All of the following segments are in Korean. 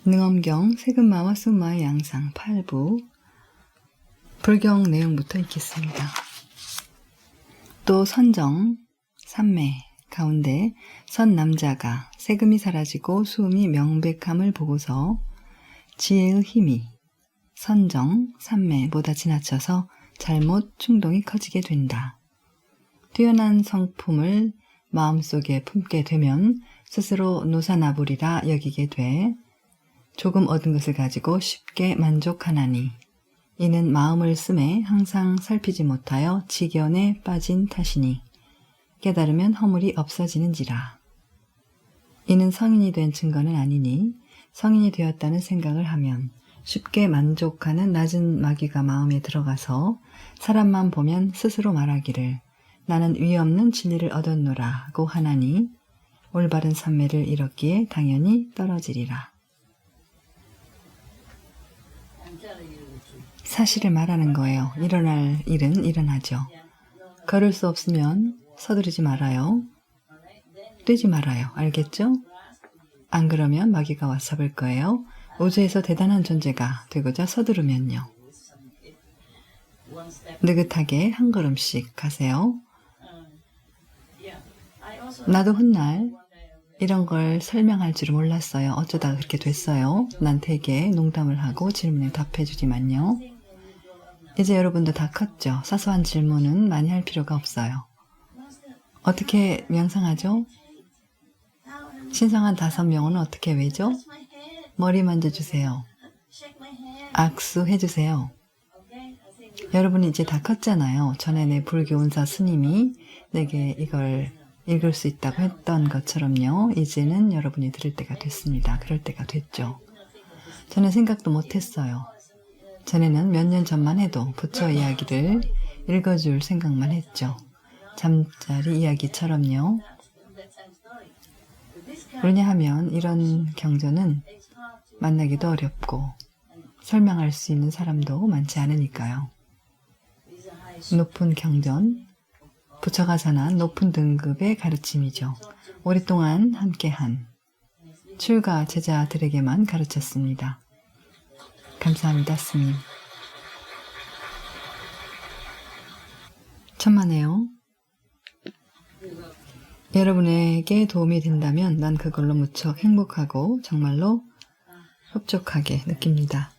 능엄경 세금마와 승마의 양상 8부 불경 내용부터 읽겠습니다. 또 선정, 삼매 가운데 선 남자가 세금이 사라지고 수음이 명백함을 보고서 지혜의 힘이 선정, 삼매보다 지나쳐서 잘못 충동이 커지게 된다. 뛰어난 성품을 마음속에 품게 되면 스스로 노사나불이라 여기게 돼 조금 얻은 것을 가지고 쉽게 만족하나니 이는 마음을 쓰매 항상 살피지 못하여 지견에 빠진 탓이니 깨달으면 허물이 없어지는지라. 이는 성인이 된 증거는 아니니 성인이 되었다는 생각을 하면 쉽게 만족하는 낮은 마귀가 마음에 들어가서 사람만 보면 스스로 말하기를 나는 위없는 진리를 얻었노라고 하나니 올바른 삼매를 잃었기에 당연히 떨어지리라. 사실을 말하는 거예요. 일어날 일은 일어나죠. 걸을 수 없으면 서두르지 말아요. 뛰지 말아요. 알겠죠? 안 그러면 마귀가 와서 잡을 거예요. 우주에서 대단한 존재가 되고자 서두르면요. 느긋하게 한 걸음씩 가세요. 나도 훗날 이런 걸 설명할 줄은 몰랐어요. 어쩌다가 그렇게 됐어요. 난 되게 농담을 하고 질문에 답해주지만요. 이제 여러분도 다 컸죠. 사소한 질문은 많이 할 필요가 없어요. 어떻게 명상하죠? 신성한 5명은 어떻게 외죠? 머리 만져주세요. 악수해주세요. 여러분이 이제 다 컸잖아요. 전에 내 불교운사 스님이 내게 이걸 읽을 수 있다고 했던 것처럼요. 이제는 여러분이 들을 때가 됐습니다. 그럴 때가 됐죠. 저는 생각도 못했어요. 전에는 몇 년 전만 해도 부처 이야기를 읽어줄 생각만 했죠. 잠자리 이야기처럼요. 왜냐하면 이런 경전은 만나기도 어렵고 설명할 수 있는 사람도 많지 않으니까요. 높은 경전, 부처가 전한 높은 등급의 가르침이죠. 오랫동안 함께한 출가 제자들에게만 가르쳤습니다. 감사합니다, 스님. 천만에요. 여러분에게 도움이 된다면 난 그걸로 무척 행복하고 정말로 흡족하게 느낍니다.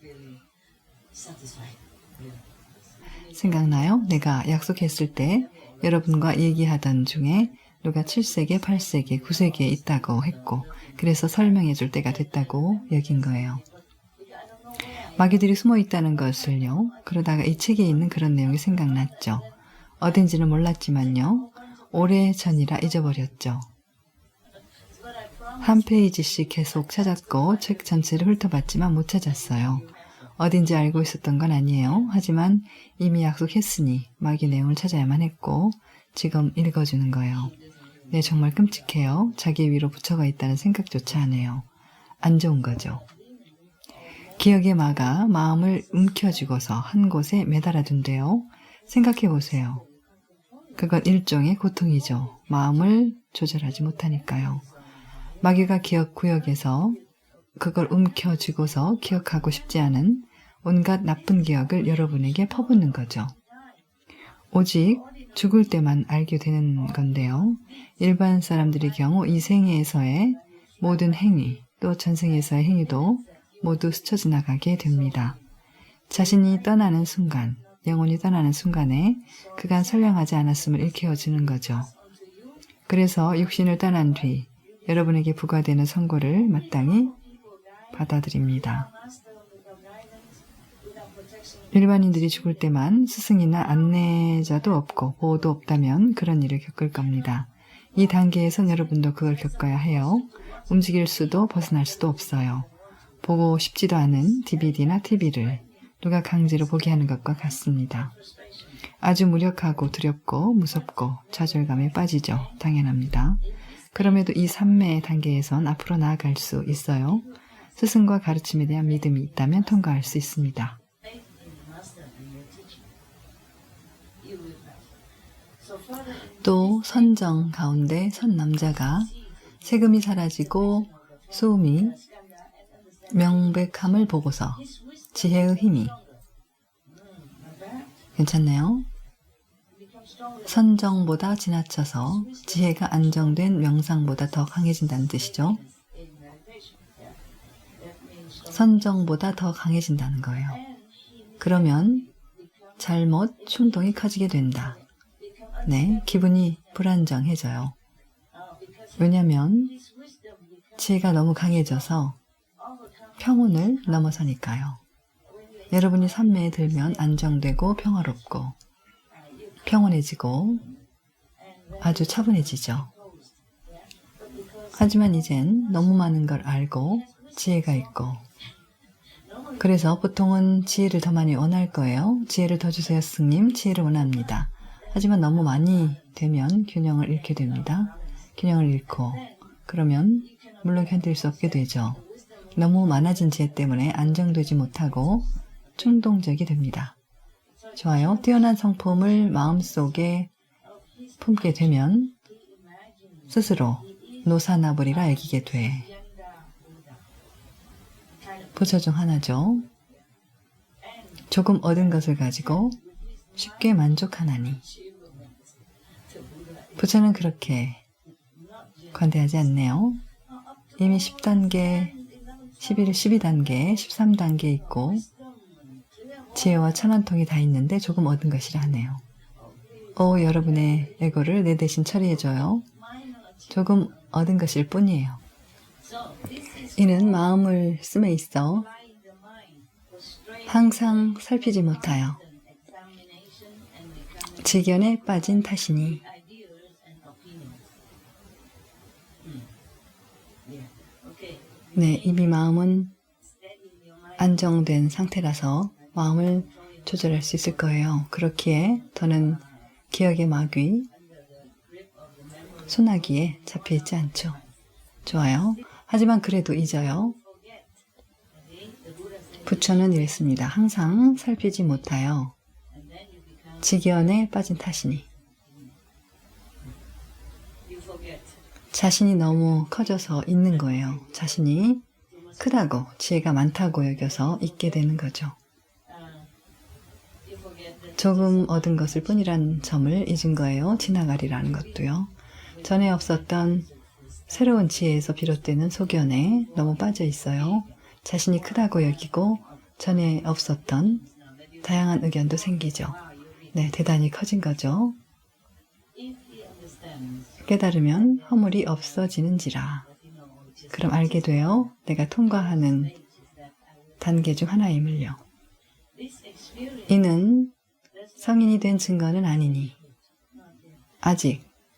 생각나요? 내가 약속했을 때 여러분과 얘기하던 중에 누가 7세계, 8세계, 9세계에 있다고 했고 그래서 설명해 줄 때가 됐다고 여긴 거예요. 마귀들이 숨어 있다는 것을요. 그러다가 이 책에 있는 그런 내용이 생각났죠. 어딘지는 몰랐지만요. 오래전이라 잊어버렸죠. 한 페이지씩 계속 찾았고 책 전체를 훑어봤지만 못 찾았어요. 어딘지 알고 있었던 건 아니에요. 하지만 이미 약속했으니 마귀 내용을 찾아야만 했고 지금 읽어주는 거예요. 네, 정말 끔찍해요. 자기 위로 부처가 있다는 생각조차 안 해요. 안 좋은 거죠. 기억의 마가 마음을 움켜쥐고서 한 곳에 매달아 둔대요. 생각해 보세요. 그건 일종의 고통이죠. 마음을 조절하지 못하니까요. 마귀가 기억 구역에서 그걸 움켜쥐고서 기억하고 싶지 않은 온갖 나쁜 기억을 여러분에게 퍼붓는 거죠. 오직 죽을 때만 알게 되는 건데요. 일반 사람들의 경우 이 생애에서의 모든 행위 또 전생에서의 행위도 모두 스쳐 지나가게 됩니다. 자신이 떠나는 순간, 영혼이 떠나는 순간에 그간 선량하지 않았음을 일깨워주는 거죠. 그래서 육신을 떠난 뒤 여러분에게 부과되는 선고를 마땅히 받아들입니다. 일반인들이 죽을 때만 스승이나 안내자도 없고 보호도 없다면 그런 일을 겪을 겁니다. 이 단계에선 여러분도 그걸 겪어야 해요. 움직일 수도 벗어날 수도 없어요. 보고 싶지도 않은 DVD나 TV를 누가 강제로 보게 하는 것과 같습니다. 아주 무력하고 두렵고 무섭고 좌절감에 빠지죠. 당연합니다. 그럼에도 이 삼매 단계에선 앞으로 나아갈 수 있어요. 스승과 가르침에 대한 믿음이 있다면 통과할 수 있습니다. 또 선정 가운데 선 남자가 세금이 사라지고 소음이 명백함을 보고서 지혜의 힘이 괜찮네요. 선정보다 지나쳐서 지혜가 안정된 명상보다 더 강해진다는 뜻이죠. 선정보다 더 강해진다는 거예요. 그러면 잘못 충동이 커지게 된다. 네, 기분이 불안정해져요. 왜냐하면 지혜가 너무 강해져서 평온을 넘어서니까요. 여러분이 산매에 들면 안정되고 평화롭고 평온해지고 아주 차분해지죠. 하지만 이젠 너무 많은 걸 알고 지혜가 있고 그래서 보통은 지혜를 더 많이 원할 거예요. 지혜를 더 주세요, 스님. 지혜를 원합니다. 하지만 너무 많이 되면 균형을 잃게 됩니다. 균형을 잃고 그러면 물론 견딜 수 없게 되죠. 너무 많아진 지혜 때문에 안정되지 못하고 충동적이 됩니다. 좋아요. 뛰어난 성품을 마음속에 품게 되면 스스로 노사나불이라 여기게 돼. 부처 중 하나죠. 조금 얻은 것을 가지고 쉽게 만족하나니. 부처는 그렇게 관대하지 않네요. 이미 10단계, 12단계, 13단계 있고 지혜와 천원통이 다 있는데 조금 얻은 것이라 하네요. 여러분의 에고를 내 대신 처리해줘요. 조금 얻은 것일 뿐이에요. 이는 마음을 씀에 있어 항상 살피지 못하여 지견에 빠진 탓이니 네, 이미 마음은 안정된 상태라서 마음을 조절할 수 있을 거예요. 그렇기에 더는 기억의 마귀, 소나기에 잡혀있지 않죠. 좋아요. 하지만 그래도 잊어요. 부처는 이랬습니다. 항상 살피지 못하여 지견에 빠진 탓이니. 자신이 너무 커져서 있는 거예요. 자신이 크다고 지혜가 많다고 여겨서 있게 되는 거죠. 조금 얻은 것일 뿐이란 점을 잊은 거예요. 지나가리라는 것도요. 전에 없었던 새로운 지혜에서 비롯되는 소견에 너무 빠져 있어요. 자신이 크다고 여기고 전에 없었던 다양한 의견도 생기죠. 네, 대단히 커진 거죠. 깨달으면 허물이 없어지는지라. 그럼 알게 돼요. 내가 통과하는 단계 중 하나임을요. 이는 성인이 된 증거는 아니니.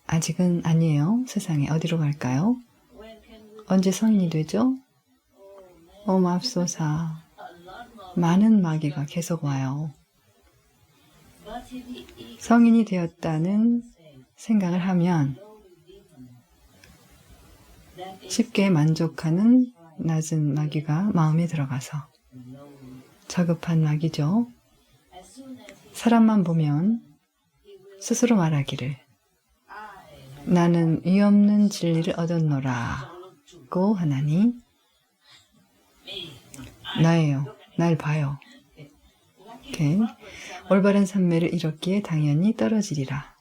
아직은 아니에요. 세상에 어디로 갈까요? 언제 성인이 되죠? 맙소사. 많은 마귀가 계속 와요. 성인이 되었다는 생각을 하면 쉽게 만족하는 낮은 마귀가 마음에 들어가서 저급한 마귀죠. 사람만 보면 스스로 말하기를 나는 위없는 진리를 얻었노라고 하나니 나예요. 날 봐요. 오케이. 올바른 산매를 잃었기에 당연히 떨어지리라.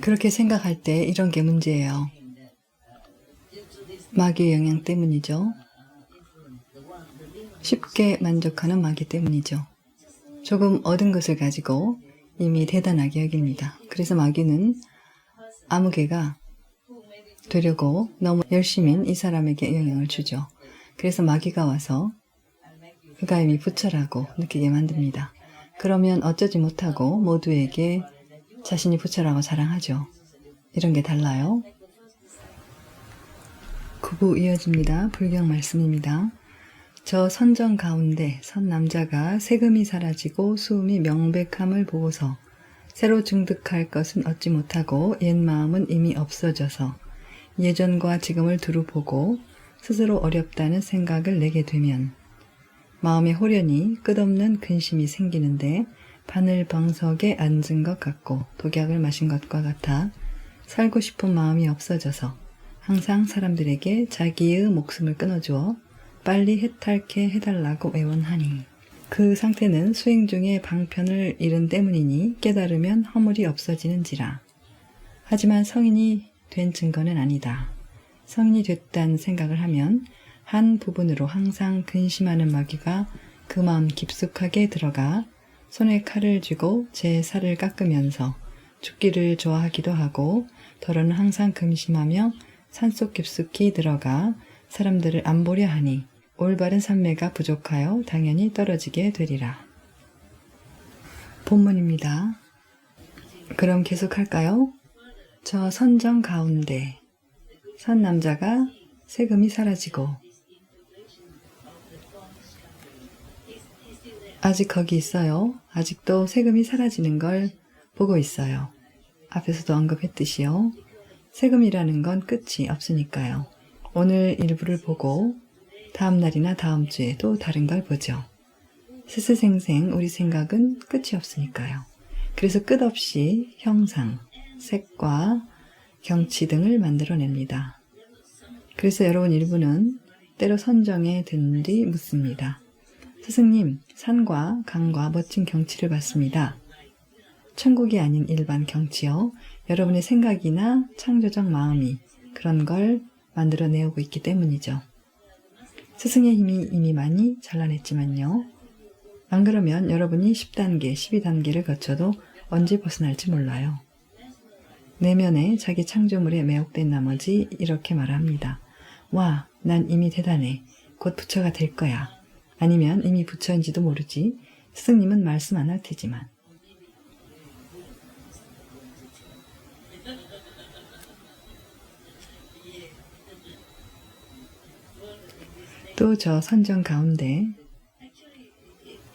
그렇게 생각할 때 이런 게 문제예요. 마귀의 영향 때문이죠. 쉽게 만족하는 마귀 때문이죠. 조금 얻은 것을 가지고 이미 대단하게 여깁니다. 그래서 마귀는 아무 개가 되려고 너무 열심인 이 사람에게 영향을 주죠. 그래서 마귀가 와서 그가 이미 부처라고 느끼게 만듭니다. 그러면 어쩌지 못하고 모두에게 자신이 부처라고 자랑하죠. 이런 게 달라요. 구부 이어집니다. 불경 말씀입니다. 저 선정 가운데 선 남자가 세금이 사라지고 수음이 명백함을 보고서 새로 증득할 것은 얻지 못하고 옛 마음은 이미 없어져서 예전과 지금을 두루 보고 스스로 어렵다는 생각을 내게 되면 마음에 호련히 끝없는 근심이 생기는데 바늘방석에 앉은 것 같고 독약을 마신 것과 같아 살고 싶은 마음이 없어져서 항상 사람들에게 자기의 목숨을 끊어주어 빨리 해탈케 해달라고 애원하니 그 상태는 수행 중에 방편을 잃은 때문이니 깨달으면 허물이 없어지는지라. 하지만 성인이 된 증거는 아니다. 성인이 됐다는 생각을 하면 한 부분으로 항상 근심하는 마귀가 그 마음 깊숙하게 들어가 손에 칼을 쥐고 제 살을 깎으면서 죽기를 좋아하기도 하고 더러는 항상 근심하며 산속 깊숙이 들어가 사람들을 안 보려 하니 올바른 삼매가 부족하여 당연히 떨어지게 되리라. 본문입니다. 그럼 계속할까요? 저 선정 가운데 선 남자가 세금이 사라지고 아직 거기 있어요. 아직도 세금이 사라지는 걸 보고 있어요. 앞에서도 언급했듯이요. 세금이라는 건 끝이 없으니까요. 오늘 일부를 보고 다음 날이나 다음 주에 또 다른 걸 보죠. 스스생생 우리 생각은 끝이 없으니까요. 그래서 끝없이 형상, 색과 경치 등을 만들어냅니다. 그래서 여러분 일부는 때로 선정에 든 뒤 묻습니다. 스승님, 산과 강과 멋진 경치를 봤습니다. 천국이 아닌 일반 경치요. 여러분의 생각이나 창조적 마음이 그런 걸 만들어내고 있기 때문이죠. 스승의 힘이 이미 많이 잘라냈지만요. 안 그러면 여러분이 10단계, 12단계를 거쳐도 언제 벗어날지 몰라요. 내면에 자기 창조물에 매혹된 나머지 이렇게 말합니다. 와, 난 이미 대단해. 곧 부처가 될 거야. 아니면 이미 부처인지도 모르지. 스승님은 말씀 안 할 테지만. 또 저 선정 가운데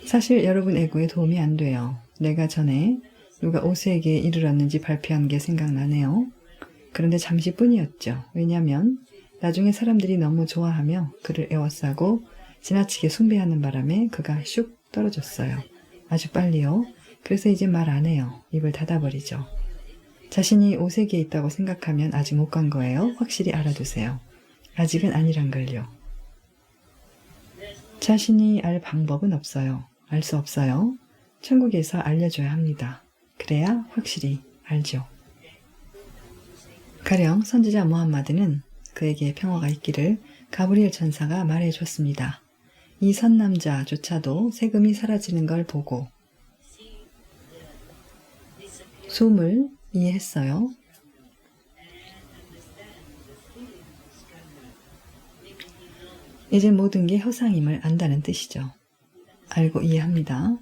사실 여러분 에고에 도움이 안 돼요. 내가 전에 누가 5세기에 이르렀는지 발표한 게 생각나네요. 그런데 잠시뿐이었죠. 왜냐하면 나중에 사람들이 너무 좋아하며 그를 에워싸고 지나치게 숭배하는 바람에 그가 슉 떨어졌어요. 아주 빨리요. 그래서 이제 말 안 해요. 입을 닫아버리죠. 자신이 5세기에 있다고 생각하면 아직 못 간 거예요. 확실히 알아두세요. 아직은 아니란 걸요. 자신이 알 방법은 없어요. 알 수 없어요. 천국에서 알려줘야 합니다. 그래야 확실히 알죠. 가령 선지자 무함마드는 그에게 평화가 있기를 가브리엘 천사가 말해줬습니다. 이 선남자조차도 세금이 사라지는 걸 보고 숨을 이해했어요. 이제 모든 게 허상임을 안다는 뜻이죠. 알고 이해합니다.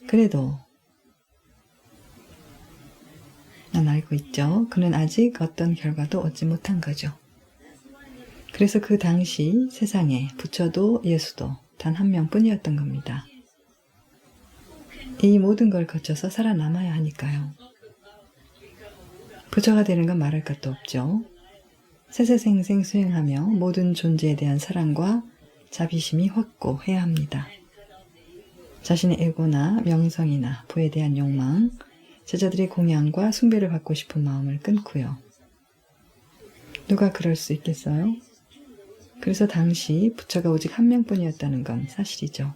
그래도 난 알고 있죠. 그는 아직 어떤 결과도 얻지 못한 거죠. 그래서 그 당시 세상에 부처도 예수도 단 한 명뿐이었던 겁니다. 이 모든 걸 거쳐서 살아남아야 하니까요. 부처가 되는 건 말할 것도 없죠. 세세생생 수행하며 모든 존재에 대한 사랑과 자비심이 확고해야 합니다. 자신의 에고나 명성이나 부에 대한 욕망, 제자들의 공양과 숭배를 받고 싶은 마음을 끊고요. 누가 그럴 수 있겠어요? 그래서 당시 부처가 오직 한 명뿐이었다는 건 사실이죠.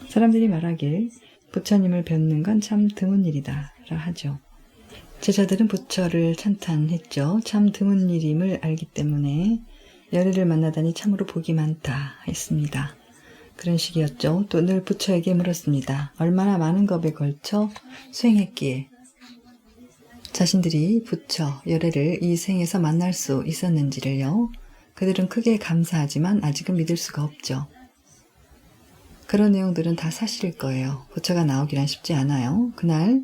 사람들이 말하길 부처님을 뵙는 건 참 드문 일이다 라 하죠. 제자들은 부처를 찬탄했죠. 참 드문 일임을 알기 때문에 열애를 만나다니 참으로 복이 많다 했습니다. 그런 식이었죠. 또 늘 부처에게 물었습니다. 얼마나 많은 겁에 걸쳐 수행했기에 자신들이 부처, 열애를 이 생에서 만날 수 있었는지를요. 그들은 크게 감사하지만 아직은 믿을 수가 없죠. 그런 내용들은 다 사실일 거예요. 부처가 나오기란 쉽지 않아요. 그날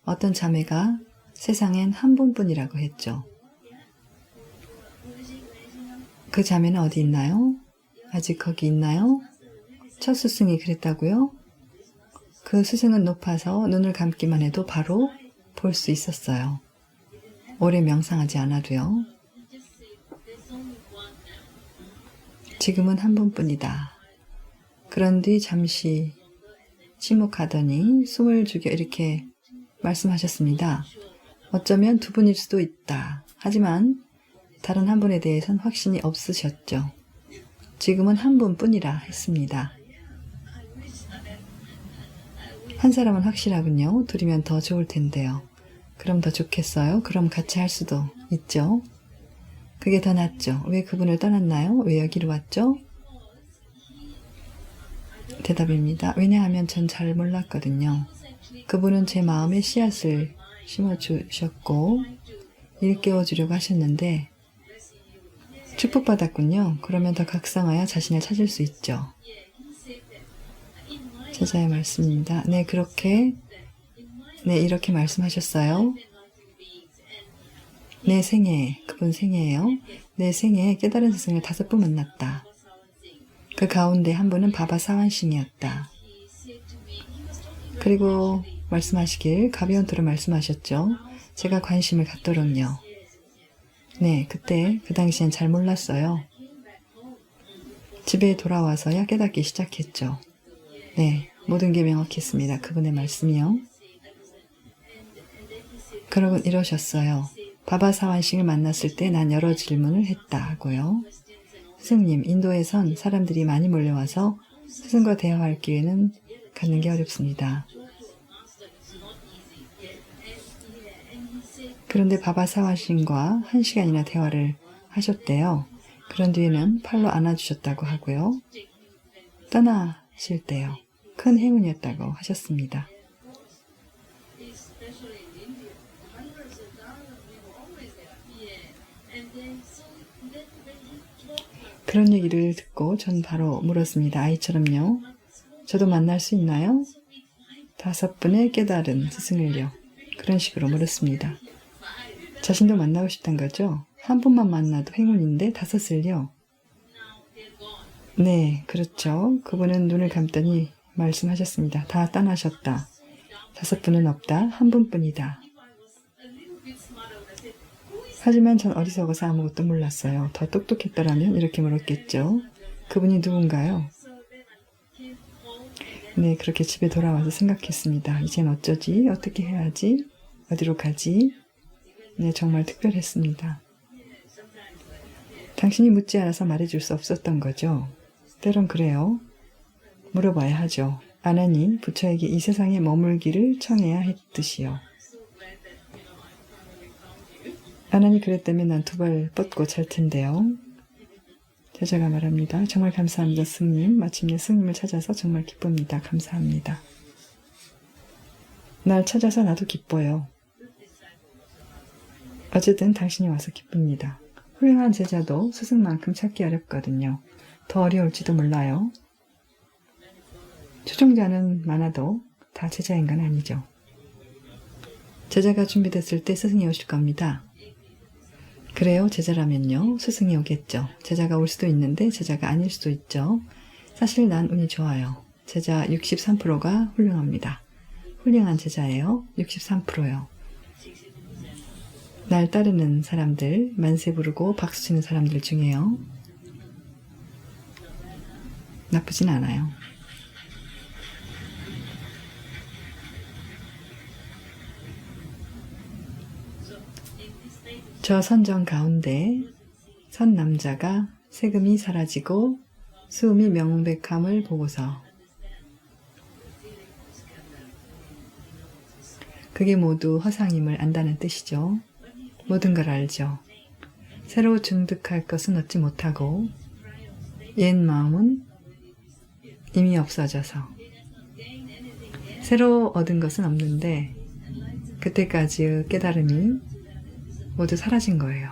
어떤 자매가 세상엔 한 분뿐이라고 했죠. 그 자매는 어디 있나요? 아직 거기 있나요? 첫 스승이 그랬다고요? 그 스승은 높아서 눈을 감기만 해도 바로 볼 수 있었어요. 오래 명상하지 않아도요. 지금은 한 번뿐이다. 그런 뒤 잠시 침묵하더니 숨을 죽여 이렇게 말씀하셨습니다. 어쩌면 두 분일 수도 있다. 하지만 다른 한 분에 대해선 확신이 없으셨죠. 지금은 한 분뿐이라 했습니다. 한 사람은 확실하군요. 둘이면 더 좋을 텐데요. 그럼 더 좋겠어요? 그럼 같이 할 수도 있죠. 그게 더 낫죠. 왜 그분을 떠났나요? 왜 여기로 왔죠? 대답입니다. 왜냐하면 전 잘 몰랐거든요. 그분은 제 마음에 씨앗을 심어주셨고 일깨워주려고 하셨는데 축복받았군요. 그러면 더 각성하여 자신을 찾을 수 있죠. 제자의 말씀입니다. 네, 이렇게 말씀하셨어요. 내 생애, 그분 생애예요. 내 생애에 깨달은 스승을 5분 만났다. 그 가운데 한 분은 바바 사완싱이었다. 그리고 말씀하시길 가벼운 토로 말씀하셨죠. 제가 관심을 갖도록요. 네, 그때 그 당시엔 잘 몰랐어요. 집에 돌아와서야 깨닫기 시작했죠. 네, 모든 게 명확했습니다. 그분의 말씀이요. 그러곤 이러셨어요. 바바 사완싱을 만났을 때 난 여러 질문을 했다고요. 스승님, 인도에선 사람들이 많이 몰려와서 스승과 대화할 기회는 갖는 게 어렵습니다. 그런데 바바 사완싱과 1시간이나 대화를 하셨대요. 그런 뒤에는 팔로 안아주셨다고 하고요. 떠나실 때요. 큰 행운이었다고 하셨습니다. 그런 얘기를 듣고 전 바로 물었습니다. 아이처럼요. 저도 만날 수 있나요? 5분의 깨달은 스승을요. 그런 식으로 물었습니다. 자신도 만나고 싶단 거죠? 한 분만 만나도 행운인데 5을요. 네, 그렇죠. 그분은 눈을 감더니 말씀하셨습니다. 다 떠나셨다. 5분은 없다. 한 분뿐이다. 하지만 전 어리석어서 아무것도 몰랐어요. 더 똑똑했더라면 이렇게 물었겠죠. 그분이 누군가요? 네, 그렇게 집에 돌아와서 생각했습니다. 이젠 어쩌지? 어떻게 해야지? 어디로 가지? 네, 정말 특별했습니다. 당신이 묻지 않아서 말해줄 수 없었던 거죠. 때론 그래요. 물어봐야 하죠. 아나니 부처에게 이 세상에 머물기를 청해야 했듯이요. 아나니 그랬다면 난 2발 뻗고 잘 텐데요. 제자가 말합니다. 정말 감사합니다, 스님. 마침내 스님을 찾아서 정말 기쁩니다. 감사합니다. 날 찾아서 나도 기뻐요. 어쨌든 당신이 와서 기쁩니다. 훌륭한 제자도 스승만큼 찾기 어렵거든요. 더 어려울지도 몰라요. 추종자는 많아도 다 제자인 건 아니죠. 제자가 준비됐을 때 스승이 오실 겁니다. 그래요? 제자라면요. 스승이 오겠죠. 제자가 올 수도 있는데 제자가 아닐 수도 있죠. 사실 난 운이 좋아요. 제자 63%가 훌륭합니다. 훌륭한 제자예요. 63%요. 날 따르는 사람들, 만세 부르고 박수치는 사람들 중에요. 나쁘진 않아요. 저 선정 가운데 선 남자가 세금이 사라지고 수음이 명백함을 보고서 그게 모두 허상임을 안다는 뜻이죠. 모든 걸 알죠. 새로 증득할 것은 얻지 못하고 옛 마음은 이미 없어져서 새로 얻은 것은 없는데 그때까지의 깨달음이 모두 사라진 거예요.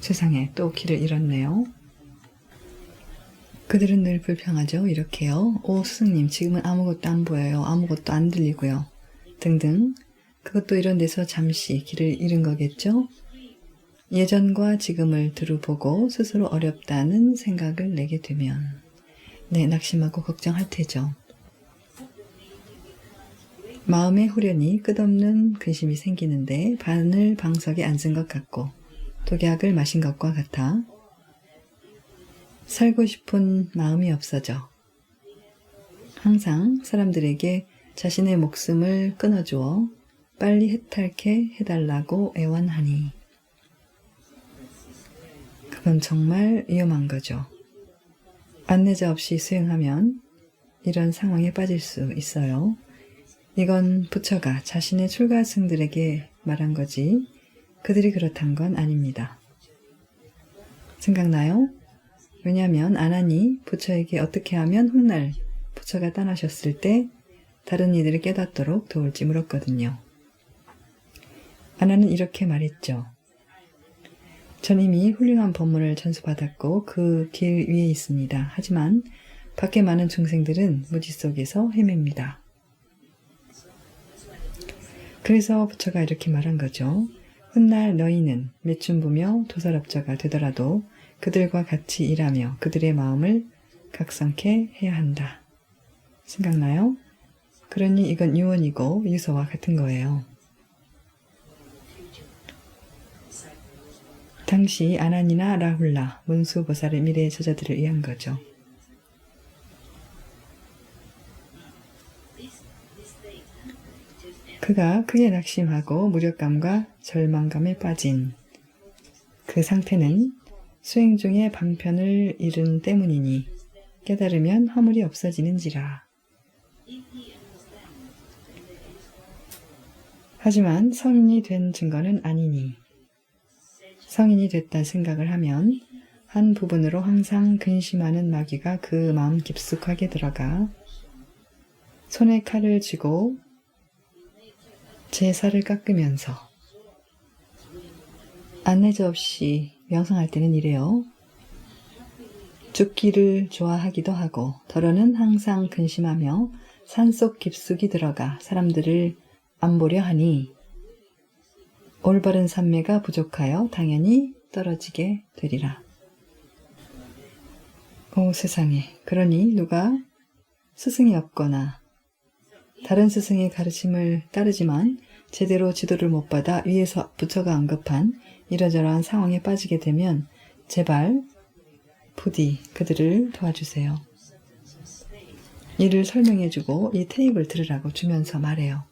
세상에 또 길을 잃었네요. 그들은 늘 불평하죠. 이렇게요. 오 스승님 지금은 아무것도 안 보여요. 아무것도 안 들리고요. 등등. 그것도 이런 데서 잠시 길을 잃은 거겠죠. 예전과 지금을 두루 보고 스스로 어렵다는 생각을 내게 되면 네, 낙심하고 걱정할 테죠. 마음에 후련히 끝없는 근심이 생기는데 바늘 방석에 앉은 것 같고 독약을 마신 것과 같아 살고 싶은 마음이 없어져 항상 사람들에게 자신의 목숨을 끊어주어 빨리 해탈케 해달라고 애원하니 그건 정말 위험한 거죠. 안내자 없이 수행하면 이런 상황에 빠질 수 있어요. 이건 부처가 자신의 출가승들에게 말한 거지 그들이 그렇단 건 아닙니다. 생각나요? 왜냐하면 아난이 부처에게 어떻게 하면 훗날 부처가 떠나셨을 때 다른 이들을 깨닫도록 도울지 물었거든요. 아난은 이렇게 말했죠. 전 이미 훌륭한 법문을 전수받았고 그 길 위에 있습니다. 하지만 밖에 많은 중생들은 무지 속에서 헤맵니다. 그래서 부처가 이렇게 말한 거죠. 훗날 너희는 매춘부며 도설업자가 되더라도 그들과 같이 일하며 그들의 마음을 각성케 해야 한다. 생각나요? 그러니 이건 유언이고 유서와 같은 거예요. 당시 아난이나 라훌라, 문수보살의 미래의 저자들을 위한 거죠. 그가 크게 낙심하고 무력감과 절망감에 빠진 그 상태는 수행 중에 방편을 잃은 때문이니 깨달으면 허물이 없어지는지라. 하지만 성인이 된 증거는 아니니 성인이 됐다 생각을 하면 한 부분으로 항상 근심하는 마귀가 그 마음 깊숙하게 들어가 손에 칼을 쥐고 제살을 깎으면서 안내자 없이 명상할 때는 이래요. 죽기를 좋아하기도 하고 더러는 항상 근심하며 산속 깊숙이 들어가 사람들을 안 보려 하니 올바른 삼매가 부족하여 당연히 떨어지게 되리라. 오 세상에, 그러니 누가 스승이 없거나 다른 스승의 가르침을 따르지만 제대로 지도를 못 받아 위에서 부처가 언급한 이러저러한 상황에 빠지게 되면 제발 부디 그들을 도와주세요. 이를 설명해주고 이 테이프를 들으라고 주면서 말해요.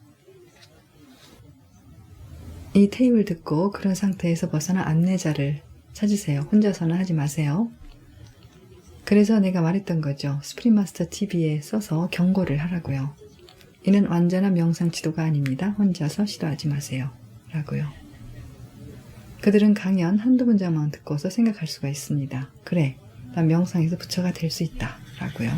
이 테이프를 듣고 그런 상태에서 벗어나 안내자를 찾으세요. 혼자서는 하지 마세요. 그래서 내가 말했던 거죠. 스프링마스터 TV에 써서 경고를 하라고요. 이는 완전한 명상 지도가 아닙니다. 혼자서 시도하지 마세요. 라고요. 그들은 강연 한두 문장만 듣고서 생각할 수가 있습니다. 그래, 난 명상에서 부처가 될 수 있다. 라고요.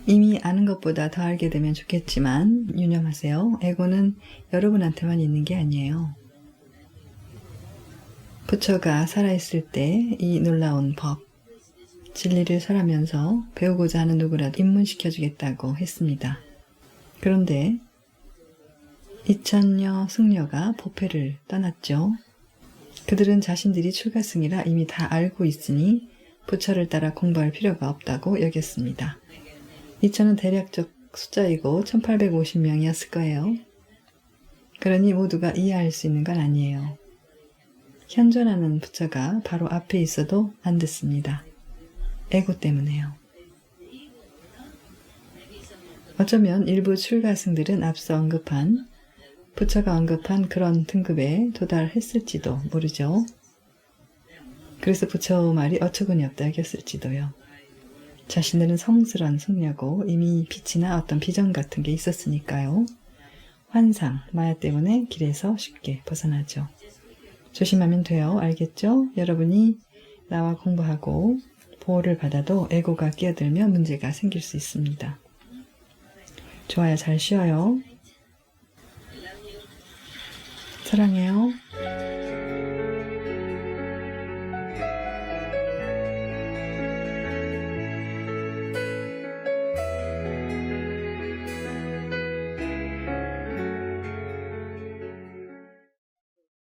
이미 아는 것보다 더 알게 되면 좋겠지만 유념하세요. 에고는 여러분한테만 있는 게 아니에요. 부처가 살아있을 때 이 놀라운 법, 진리를 설하면서 배우고자 하는 누구라도 입문시켜주겠다고 했습니다. 그런데 2000여 승려가 법회를 떠났죠. 그들은 자신들이 출가승이라 이미 다 알고 있으니 부처를 따라 공부할 필요가 없다고 여겼습니다. 2000은 대략적 숫자이고 1850명이었을 거예요. 그러니 모두가 이해할 수 있는 건 아니에요. 현존하는 부처가 바로 앞에 있어도 안 듣습니다. 에고 때문에요. 어쩌면 일부 출가승들은 앞서 언급한 부처가 언급한 그런 등급에 도달했을지도 모르죠. 그래서 부처 말이 어처구니 없다 여겼을지도요. 자신들은 성스러운 승려고 이미 빛이나 어떤 비전 같은 게 있었으니까요. 환상, 마야 때문에 길에서 쉽게 벗어나죠. 조심하면 돼요. 알겠죠? 여러분이 나와 공부하고 보호를 받아도 에고가 끼어들면 문제가 생길 수 있습니다. 좋아요. 잘 쉬어요. 사랑해요.